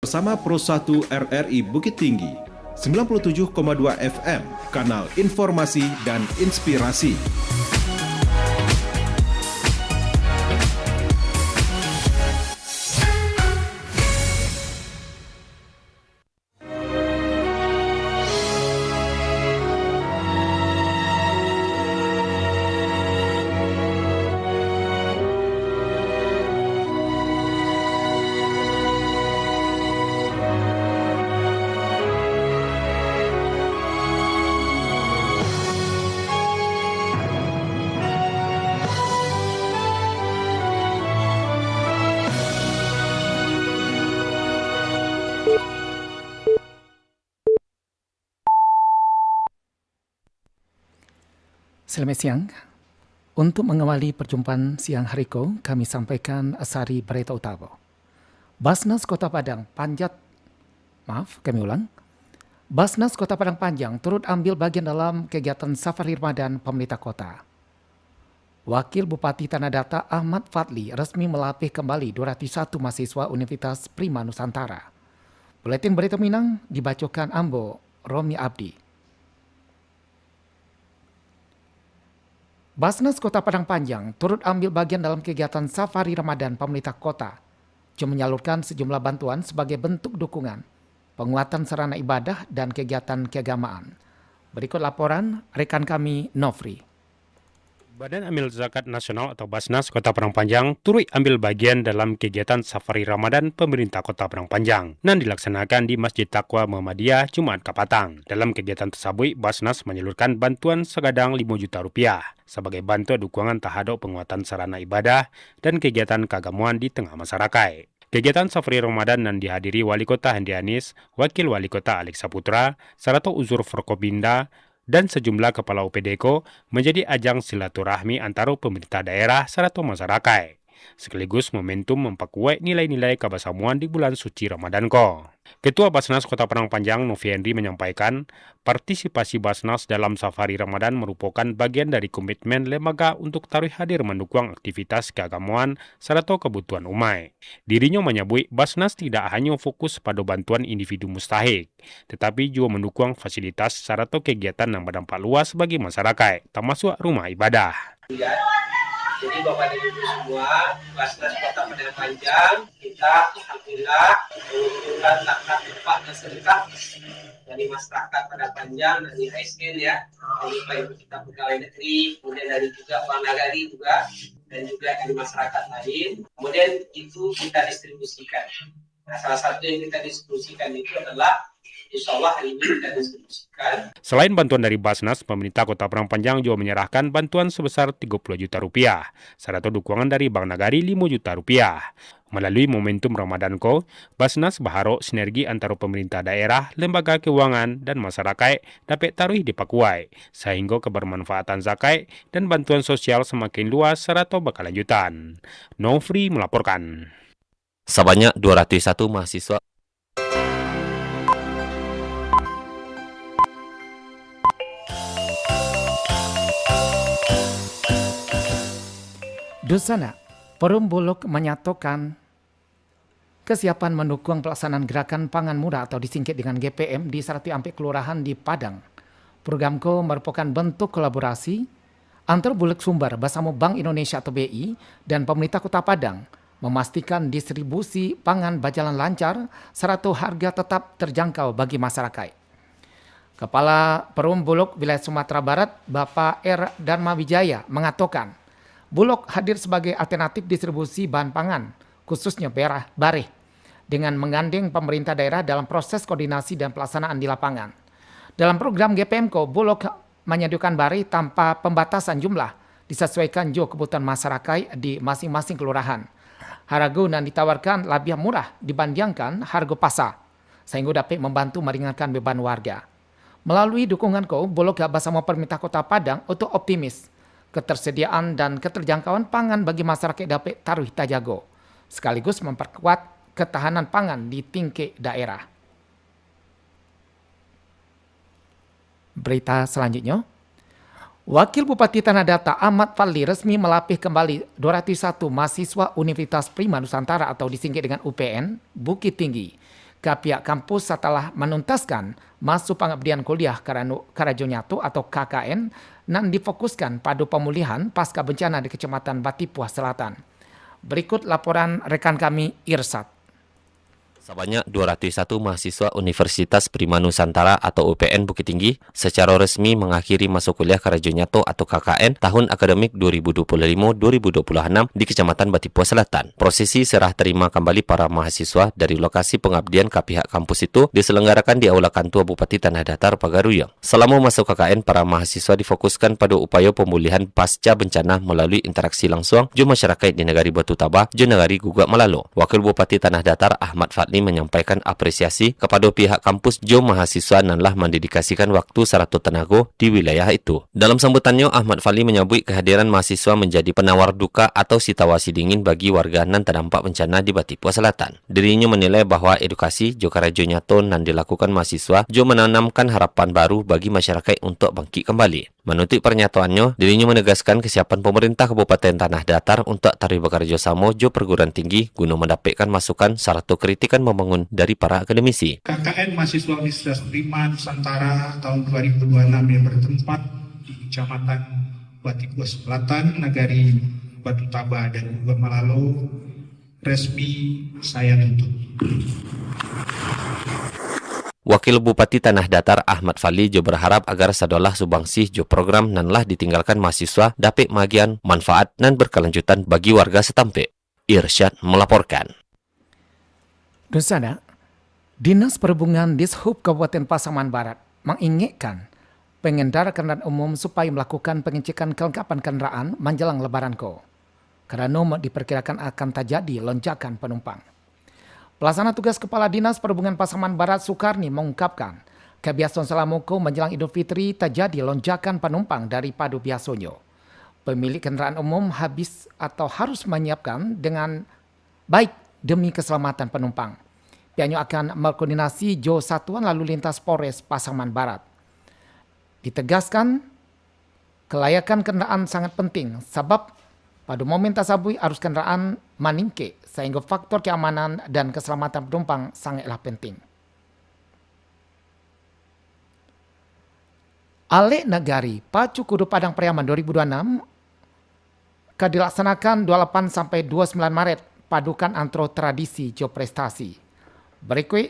Bersama Pro 1 RRI Bukit Tinggi, 97,2 FM, kanal informasi dan inspirasi. Selamat siang. Untuk mengawali perjumpaan siang hari ko, kami sampaikan sari berita utama. Basnas Kota Padang Basnas Kota Padang Panjang turut ambil bagian dalam kegiatan Safari Ramadan pemerintah kota. Wakil Bupati Tanah Datar Ahmad Fadli resmi melatih kembali 201 mahasiswa Universitas Prima Nusantara. Buletin Berita Minang dibacakan Ambo Romi Abdi. Basnas Kota Padang Panjang turut ambil bagian dalam kegiatan Safari Ramadan pemerintah kota, juga menyalurkan sejumlah bantuan sebagai bentuk dukungan, penguatan sarana ibadah dan kegiatan keagamaan. Berikut laporan rekan kami Nofri. Badan Amil Zakat Nasional atau Basnas Kota Padang Panjang turut ambil bagian dalam kegiatan Safari Ramadan pemerintah Kota Padang Panjang yang dilaksanakan di Masjid Taqwa Muhammadiyah Jumat Kapatang. Dalam kegiatan tersebut, Basnas menyalurkan bantuan segadang 5 juta rupiah sebagai bantu dukungan terhadap penguatan sarana ibadah dan kegiatan keagamaan di tengah masyarakat. Kegiatan Safari Ramadan yang dihadiri Wali Kota Hendi Anis, Wakil Wali Kota Alex Saputra, serta Uzur Forkopimda, dan sejumlah kepala UPDKO menjadi ajang silaturahmi antara pemerintah daerah serta masyarakat, sekaligus momentum memperkuat nilai-nilai kebersamaan di bulan suci Ramadan ko. Ketua Basnas Kota Padang Panjang Novi Henry menyampaikan, partisipasi Basnas dalam Safari Ramadan merupakan bagian dari komitmen lembaga untuk terus hadir mendukung aktivitas keagamaan serta kebutuhan umat. Dirinya menyebut Basnas tidak hanya fokus pada bantuan individu mustahik, tetapi juga mendukung fasilitas serta kegiatan yang berdampak luas bagi masyarakat, termasuk rumah ibadah. Jadi Bapak dan Ibu semua, Basnas Kota Padang Panjang, kita alhamdulillah mengumpulkan zakat, infak dan sedekah dari masyarakat Padang Panjang, dari ASN ya, dari Pak Ibu kita pegawai negeri, kemudian dari juga Bank Nagari juga, dan juga dari masyarakat lain. Kemudian itu kita distribusikan. Nah, salah satu yang kita distribusikan itu adalah insya Allah hari ini kita distribusikan. Selain bantuan dari Basnas, pemerintah Kota Padang Panjang juga menyerahkan bantuan sebesar 30 juta rupiah, serta dukungan dari Bank Nagari 5 juta rupiah. Melalui momentum Ramadan ko, Basnas berharap sinergi antara pemerintah daerah, lembaga keuangan, dan masyarakat dapat taruh dipakuai, sehingga kebermanfaatan zakat dan bantuan sosial semakin luas serta berkelanjutan. Nofri melaporkan. Sebanyak 201 mahasiswa Dusana, Perum Bulog menyatakan kesiapan mendukung pelaksanaan gerakan pangan murah atau disingkat dengan GPM di Sarati Ampek Kelurahan di Padang. Programko merupakan bentuk kolaborasi antar Bulog Sumber bersama Bank Indonesia atau BI dan pemerintah Kota Padang memastikan distribusi pangan berjalan lancar serta harga tetap terjangkau bagi masyarakat. Kepala Perum Bulog Wilayah Sumatera Barat, Bapak R. Dharma Wijaya mengatakan, Bulog hadir sebagai alternatif distribusi bahan pangan, khususnya bareh, dengan menggandeng pemerintah daerah dalam proses koordinasi dan pelaksanaan di lapangan. Dalam program GPMko, Bulog menyediakan bareh tanpa pembatasan jumlah, disesuaikan juga kebutuhan masyarakat di masing-masing kelurahan. Harga yang ditawarkan lebih murah dibandingkan harga pasar, sehingga dapat membantu meringankan beban warga. Melalui dukungan Bulog bersama pemerintah Kota Padang untuk optimis ketersediaan dan keterjangkauan pangan bagi masyarakat dapat taruh tajago, sekaligus memperkuat ketahanan pangan di tingkat daerah. Berita selanjutnya, Wakil Bupati Tanah Datar Ahmad Fadli resmi melatih kembali 201 mahasiswa Universitas Prima Nusantara atau disingkat dengan UPN Bukit Tinggi. Pihak kampus setelah menuntaskan masuk pengabdian kuliah Karajo Nyatu atau KKN nan difokuskan pada pemulihan pasca bencana di Kecamatan Batipuah Selatan. Berikut laporan rekan kami Irsat. Sebanyak 201 mahasiswa Universitas Prima Nusantara atau UPN Bukit Tinggi secara resmi mengakhiri masuk kuliah Karajo Nyatu atau KKN tahun akademik 2025-2026 di Kecamatan Batipuah Selatan. Prosesi serah terima kembali para mahasiswa dari lokasi pengabdian ke pihak kampus itu diselenggarakan di Aula Kantua Bupati Tanah Datar Pagaruyang. Selama masuk KKN, para mahasiswa difokuskan pada upaya pemulihan pasca bencana melalui interaksi langsung jo masyarakat di Negari Batu Tabah jo Negari Gugak Malalo. Wakil Bupati Tanah Datar Ahmad Fadli menyampaikan apresiasi kepada pihak kampus jo mahasiswa nanlah mendedikasikan waktu serta tenaga di wilayah itu. Dalam sambutannya, Ahmad Fadli menyambut kehadiran mahasiswa menjadi penawar duka atau situasi dingin bagi warga nan terdampak bencana di Batipuah Selatan. Dirinya menilai bahwa edukasi jo Karajo Nyatu nan dilakukan mahasiswa jo menanamkan harapan baru bagi masyarakat untuk bangkit kembali. Menutup pernyataannya, dirinya menegaskan kesiapan pemerintah Kabupaten Tanah Datar untuk tarif bekerja sama jo perguruan tinggi guna mendapatkan masukan serta kritikan membangun dari para akademisi. KKN Mahasiswa Universitas Prima Nusantara tahun 2026 yang bertempat di Kecamatan Batipuah Selatan, Negari Batu Tabah dan Gugak Malalo resmi saya tutup. Wakil Bupati Tanah Datar Ahmad Fadli jo berharap agar sadolah subangsih jo program nanlah ditinggalkan mahasiswa dapat magian manfaat dan berkelanjutan bagi warga setempat. Irsyad melaporkan. Dusana, Dinas Perhubungan Dishub Kabupaten Pasaman Barat mengingatkan pengendara kendaraan umum supaya melakukan pengecekan kelengkapan kendaraan menjelang Lebaran karena diperkirakan akan terjadi lonjakan penumpang. Pelaksana tugas Kepala Dinas Perhubungan Pasaman Barat Sukarni mengungkapkan, kebiasaan selama menjelang Idul Fitri terjadi lonjakan penumpang daripada biasanya. Pemilik kendaraan umum harus menyiapkan dengan baik demi keselamatan penumpang. Pihaknya akan berkoordinasi jo Satuan Lalu Lintas Polres Pasaman Barat. Ditegaskan, kelayakan kendaraan sangat penting sebab pada momen tersebut arus kendaraan meningkat sehingga faktor keamanan dan keselamatan penumpang sangatlah penting. Alek Nagari Pacu Kudu Padang Pariaman 2026 dilaksanakan 28 sampai 29 Maret padukan antara tradisi jo prestasi. Berikut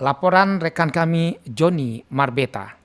laporan rekan kami Joni Marbeta.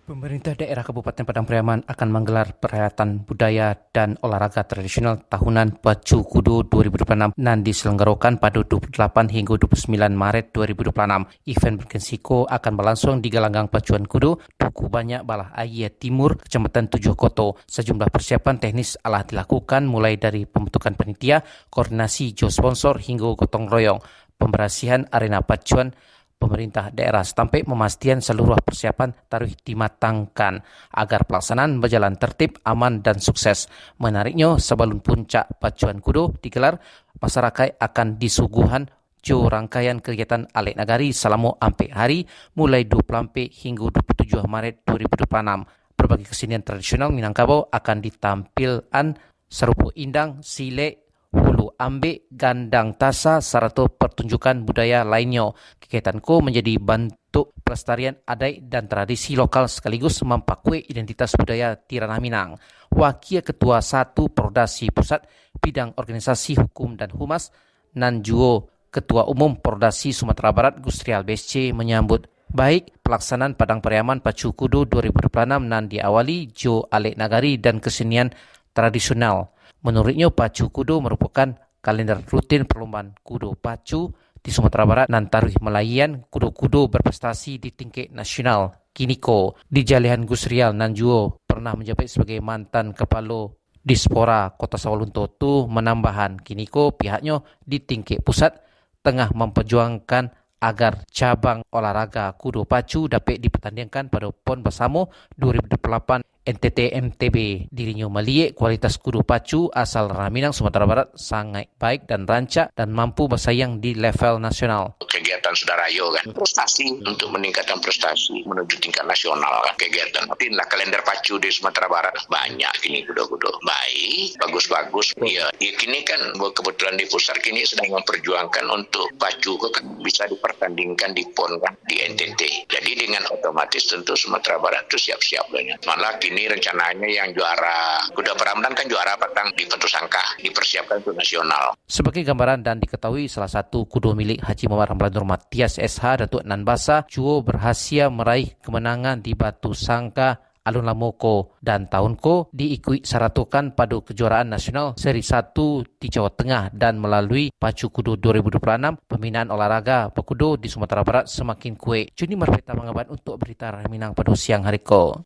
Pemerintah daerah Kabupaten Padang Pariaman akan menggelar perayaan budaya dan olahraga tradisional tahunan Pacu Kudu 2026 dan diselenggarakan pada 28 hingga 29 Maret 2026. Event bergengsiku akan berlangsung di Gelanggang Pacuan Kudu, Duku Banyak, Balah Ayah Timur, Kecamatan Tujuh Koto. Sejumlah persiapan teknis telah dilakukan mulai dari pembentukan panitia, koordinasi jo sponsor hingga gotong royong, pembersihan arena pacuan. Pemerintah daerah setempat memastikan seluruh persiapan tarikh dimatangkan agar pelaksanaan berjalan tertib, aman dan sukses. Menariknya, sebelum puncak Pacuan Kudu digelar, masyarakat akan disuguhan jo rangkaian kegiatan Alek Nagari selama 4 hari mulai 24 hingga 27 Maret 2026. Berbagai kesenian tradisional Minangkabau akan ditampilkan serupa indang, silek, hulu ambek, gandang tasa, serta pertunjukan budaya lainnya. Kegiatanku menjadi bentuk pelestarian adat dan tradisi lokal sekaligus mempakui identitas budaya di ranah Minang. Wakil Ketua 1 Pordasi Pusat Bidang Organisasi Hukum dan Humas dan juga Ketua Umum Pordasi Sumatera Barat Gustrial BSC menyambut baik pelaksanaan Padang Pariaman Pacu Kudu 2026 dan diawali jo Alek Nagari dan kesenian tradisional. Menurutnya, Pacu Kudu merupakan kalender rutin perlombaan kudu pacu di Sumatera Barat dan tarikh melayan kudu-kudu berprestasi di tingkat nasional. Kiniko di Jalihan Gusrial Nanjuo pernah menjabat sebagai mantan kepala Dispora Kota Sawalunto tu menambahkan Kiniko pihaknya di tingkat pusat tengah memperjuangkan agar cabang olahraga kudu pacu dapat dipertandingkan pada PON Bersama 2028 NTT MTB. Dirinya melihat kualitas kudu pacu asal Raminang, Sumatera Barat sangat baik dan rancak dan mampu bersaing di level nasional. Kegiatan Sudarayo kan, prestasi untuk meningkatkan prestasi menuju tingkat nasional kan, kegiatan. Tapi kalender pacu di Sumatera Barat banyak kini kuda-kuda. Baik, bagus-bagus. Ya, kini kan kebetulan di pusat kini sedang memperjuangkan untuk pacu kan bisa dipertandingkan di PON kan, di NTT. Jadi dengan otomatis tentu Sumatera Barat itu siap-siap banyak. Malah kini rencananya yang juara kuda Prambanan kan juara patang di Batu Sangkah dipersiapkan untuk nasional. Sebagai gambaran dan diketahui salah satu kuda milik Haji Muhammad Ramlan Nur Matias SH Datuk Nan Basa juga berhasil meraih kemenangan di Batu Sangkah Alun Lamoko dan tahun ko diikut saratukan pada kejuaraan nasional seri 1 di Jawa Tengah dan melalui Pacu Kudu 2026 pembinaan olahraga pekudu di Sumatera Barat semakin kuat. Juni Marpeta mengabat untuk berita Raminang pada siang hari ko.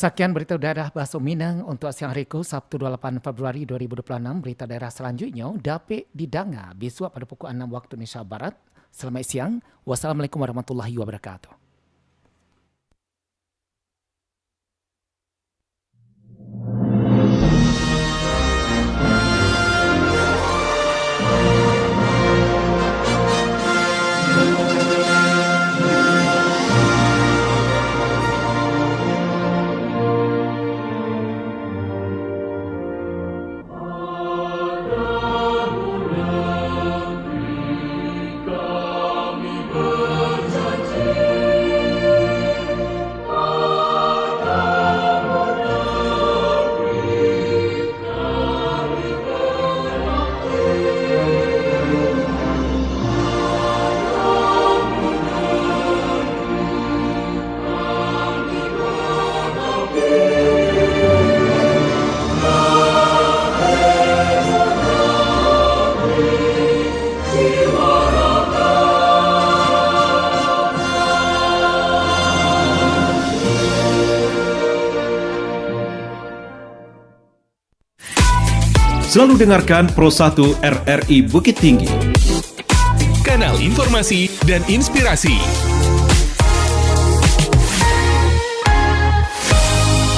Sekian berita daerah Bahasa Minang untuk siang hari ku Sabtu 28 Februari 2026. Berita daerah selanjutnya dapat didengar besok pada pukul 6 waktu Indonesia Barat. Selamat siang. Wassalamualaikum warahmatullahi wabarakatuh. Selalu dengarkan Pro 1 RRI Bukit Tinggi. Kanal informasi dan inspirasi.